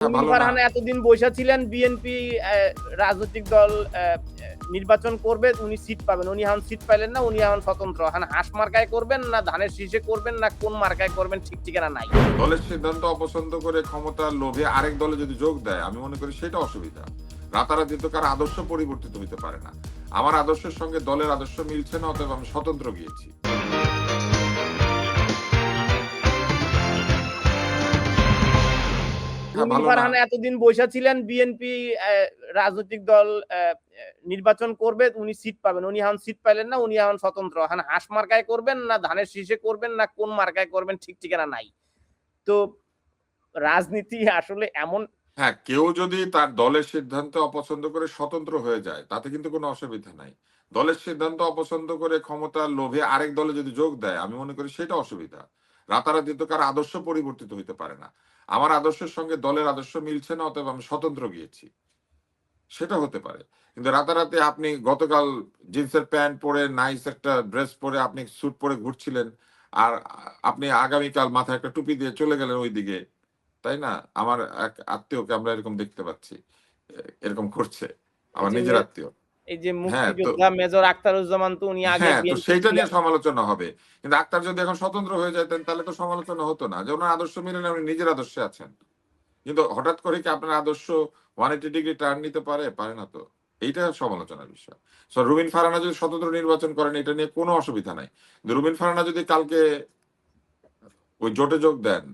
রুমিন ভালো না। ফারহানা এতদিন বইসা ছিলেন বিএনপি রাজনৈতিক দল নির্বাচন করবে, উনি সিট পাবেন। উনি এখন সিট পাইলেন না, উনি এখন স্বতন্ত্র। এখন হাঁস মার্কায় করবেন না ধানের শীষে করবেন না কোন মার্কায় করবেন ঠিক ঠিকানা নাই। দলের সিদ্ধান্ত অপছন্দ করে ক্ষমতার লোভে আরেক দলে যদি যোগ দেয়, আমি মনে করি সেটা অসুবিধা। রাতারাতি তো কার আদর্শ পরিবর্তিত হতে পারে না। আমার আদর্শের সঙ্গে দলের আদর্শ মিলছে না, অতএব আমি স্বতন্ত্র গিয়েছি। রুমিন ফারহানা এতদিন বইসা ছিলেন বিএনপি রাজনৈতিক দল নির্বাচন করবে, উনি সিট পাবেন। উনি এখন সিট পাইলেন না, উনি এখন স্বতন্ত্র। এখন হাঁস মার্কায় করবেন না ধানের শীষে করবেন না কোন মার্কায় করবেন ঠিক ঠিকানা নাই। তো রাজনীতি আসলে এমন। হ্যাঁ, কেউ যদি তার দলের সিদ্ধান্ত অপছন্দ করে স্বতন্ত্র হয়ে যায়, তাতে কিন্তু কোনো অসুবিধা নাই। দলের সিদ্ধান্ত অপছন্দ করে ক্ষমতার লোভে আরেক দলে যদি যোগ দেয়, আমি মনে করি সেটা অসুবিধা। রাতারাতি তো কার আদর্শ পরিবর্তিত হতে পারে না। আমার আদর্শের সঙ্গে দলের আদর্শ মিলছে না, অতএব আমি স্বতন্ত্র গিয়েছি। সেটা হতে পারে। কিন্তু রাতারাতি আপনি গতকাল জিন্সের প্যান্ট পরে নাইস একটা ড্রেস পরে আপনি স্যুট পরে ঘুরছিলেন, আর আপনি আগামীকাল মাথায় একটা টুপি দিয়ে চলে গেলেন ওইদিকে, তাই না? আমার এক আত্মীয়কে আমরা এরকম দেখতে পাচ্ছি, এরকম করছে আমার নিজের আত্মীয়। এই যে হ্যাঁ, তো মুক্তিযোদ্ধা মেজর আখতারুজ্জামান তো উনি আগে হ্যাঁ, তো বিএনপি সেইটা নিয়ে ছিলেন। সমালোচনা হবে। কিন্তু আক্তার যদি এখন স্বতন্ত্র হয়ে যেতেন, তাহলে তো সমালোচনা হতো না যে ওনার আদর্শ মিলে না, উনি নিজের আদর্শে আছেন। কিন্তু হঠাৎ করে কি আপনার আদর্শ 180 ডিগ্রি টার্ন নিতে পারে? পারে না তো। এইটা সমালোচনার বিষয়। সো রুমিন ফারহানা যদি স্বতন্ত্র নির্বাচন করেন, এটা নিয়ে কোনো অসুবিধা নাই। কিন্তু রুমিন ফারহানা যদি কালকে ওই জোটে যোগ দেন,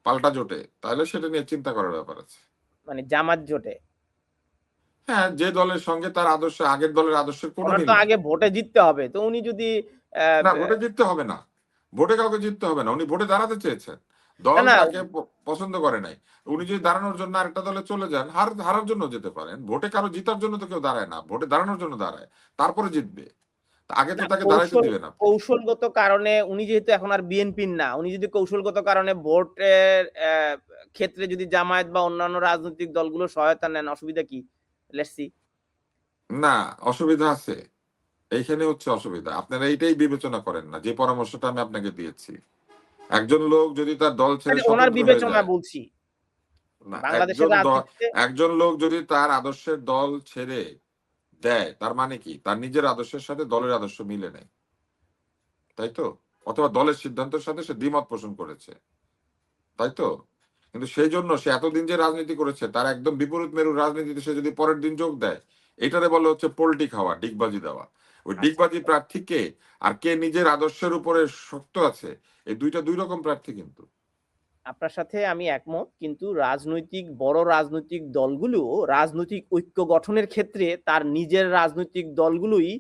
পাল্টা জোটে, তাহলে সেটা নিয়ে চিন্তা করার ব্যাপার আছে। মানে জামাত জোটে। হ্যাঁ, যে দলের সঙ্গে তার আদর্শ, আগের দলের আদর্শের কোনো ওনার মিল তো নাই। আগে ভোটে জিততে হবে। তো উনি যদি না, ভোটে জিততে হবে না। ভোটে কাউকে জিততে হবে না। উনি ভোটে দাঁড়াতে চেয়েছেন। না, দল না, তাকে পছন্দ করে নাই। উনি যদি দাঁড়ানোর জন্য আরেকটা দলে চলে যান, হারার জন্য যেতে পারেন। ভোটে কারো জিতার জন্য তো কেউ দাঁড়ায় না। ভোটে দাঁড়ানোর জন্য দাঁড়ায়। তারপরে জিতবে। আগে তো না, তাকে দাঁড়াইতে দিবেন আপনি। কৌশলগত কারণে উনি যেহেতু এখন আর বিএনপির না, উনি যদি কৌশলগত কারণে ভোটের ক্ষেত্রে যদি জামায়াত বা অন্যান্য রাজনৈতিক দলগুলো সহায়তা নেন, অসুবিধা কি? Let's see. না, অসুবিধা আছে। এইখানে হচ্ছে অসুবিধা। আপনারা এইটাই বিবেচনা করেন না, যে পরামর্শটা আমি আপনাকে দিয়েছি। একজন লোক যদি তার দল ছেড়ে ওনার স্বতন্ত্র হয়ে বিবেচনা যায়, বলছি। না, বাংলাদেশের রাজনীতিতে একজন লোক যদি তার আদর্শের দল ছেড়ে দেয়, তার মানে কি? তার নিজের আদর্শের সাথে দলের আদর্শ মিলে নেই। তাই তো? অথবা দলের সিদ্ধান্তের সাথে সে দ্বিমত পোষণ করেছে। তাই তো? কিন্তু সেইজন্য সে এতদিন যে রাজনীতি করেছে, তার একদম বিপরীত মেরুর রাজনীতিতে সে যদি পরের দিন যোগ দেয়, এটারে বলে হচ্ছে পল্টি খাওয়া, ডিগবাজি দেওয়া। ওই ডিগবাজি প্রার্থী কে, আর কে নিজের আদর্শের উপরে শক্ত আছে, এই দুইটা দুই রকম প্রার্থী কিন্তু। আপনার সাথে আমি একমত, কিন্তু বড় রাজনৈতিক দলগুলো রাজনৈতিক ঐক্য গঠনের ক্ষেত্রে তার নিজের রাজনৈতিক দলগুলোই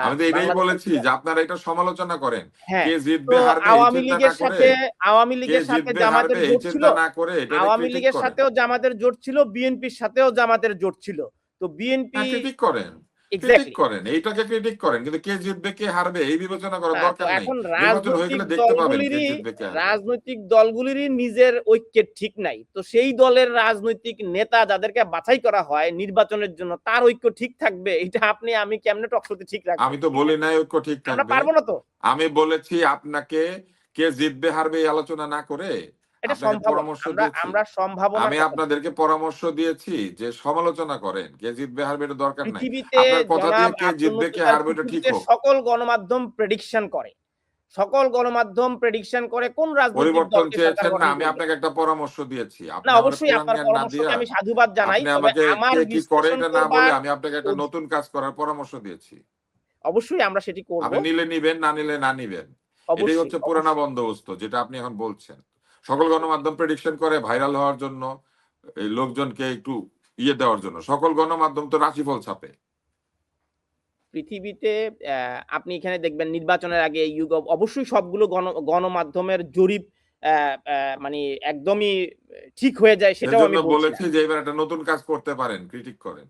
আমি তো এটাই বাংলাদেশের। বলেছি যে আপনারা এটা সমালোচনা করেন। হ্যাঁ, কে তো জিতবে হারবে এই আওয়ামী চিন্তা না লীগের করে, সাথে আওয়ামী কে লীগের সাথে জিতবে জামাতের হারবে এই জোট ছিল। চিন্তা না করে এটারে আওয়ামী ক্রিটিক লীগের করেন। সাথেও জামাতের জোট ছিল, বিএনপির সাথেও জামাতের জোট ছিল। তো বিএনপি হ্যাঁ, ক্রিটিক করেন। Critic exactly. করেন। এইটাকে ক্রিটিক করেন। কিন্তু কে জিতবে কে হারবে এই বিবেচনা করার না, তো দরকার নেই। এখন নির্বাচন হয়ে গেলে দেখতে পাবেন কে জিতবে কে হারবে। রাজনৈতিক দলগুলিরই নিজের ঐক্যের ঠিক নাই। তো সেই দলের রাজনৈতিক নেতা যাদেরকে বাছাই করা হয় নির্বাচনের জন্য, তার ঐক্য ঠিক থাকবে, এটা আপনি আমি কেমনে টকশোতে ঠিক রাখবো? আমি তো বলি নাই ঐক্য ঠিক আমরা থাকবে। পারবো না তো। আমি বলেছি আপনাকে কে জিতবে হারবে এই আলোচনা না করে এটা আপনাকে সম্ভাবনা, পরামর্শ আমরা দিয়েছি। আমরা সম্ভাবনার আমি কথা বলছি। আপনাদেরকে পরামর্শ দিয়েছি যে সমালোচনা করেন। কে জিতবে হারবে এটা দরকার নাই। পৃথিবীতে আপনার কথা দিয়ে জনাব কে আব্দুল জিতবে কে মুত্তার, হারবে এটা ঠিক পৃথিবীতে হোক। সকল গণমাধ্যম প্রেডিকশন করে। সকল গণমাধ্যম প্রেডিকশন করে কোন রাজনৈতিক পরিবর্তন দলকে সরকার চেয়েছেন না, গঠন আমি করবে। আপনাকে একটা পরামর্শ দিয়েছি। না, আপনি আমারে অবশ্যই পুরাণ আপনার জ্ঞান না দিয়া, পরামর্শকে আমি সাধুবাদ জানাই। আপনি তবে আমাকে আমার কে কি করে বিশ্লেষণ এটা না বলে করবার আমি আপনাকে একটা নতুন কাজ করার পরামর্শ দিয়েছি। অবশ্যই আমরা সেটি করব। আপনি নিলে নিবেন, না নিলে না নিবেন। এটাই অবশ্যই, হচ্ছে পুরানা অবশ্যই। বন্দোবস্ত যেটা আপনি এখন বলছেন। সকল গণমাধ্যম প্রেডিকশন করে ভাইরাল হওয়ার জন্য, এই লোকজনকে একটু দেওয়ার জন্য। সকল গণমাধ্যম তো রাশিফল ছাপে। পৃথিবীতে আপনি এখানে দেখবেন নির্বাচনের আগে অবশ্যই সবগুলো গণমাধ্যমের জরিপ অ্যা অ্যা মানে একদমই ঠিক হয়ে যায় সেটাও সেজন্য আমি বলছি না। বলেছি যে এবার একটা নতুন কাজ করতে পারেন, ক্রিটিক করেন।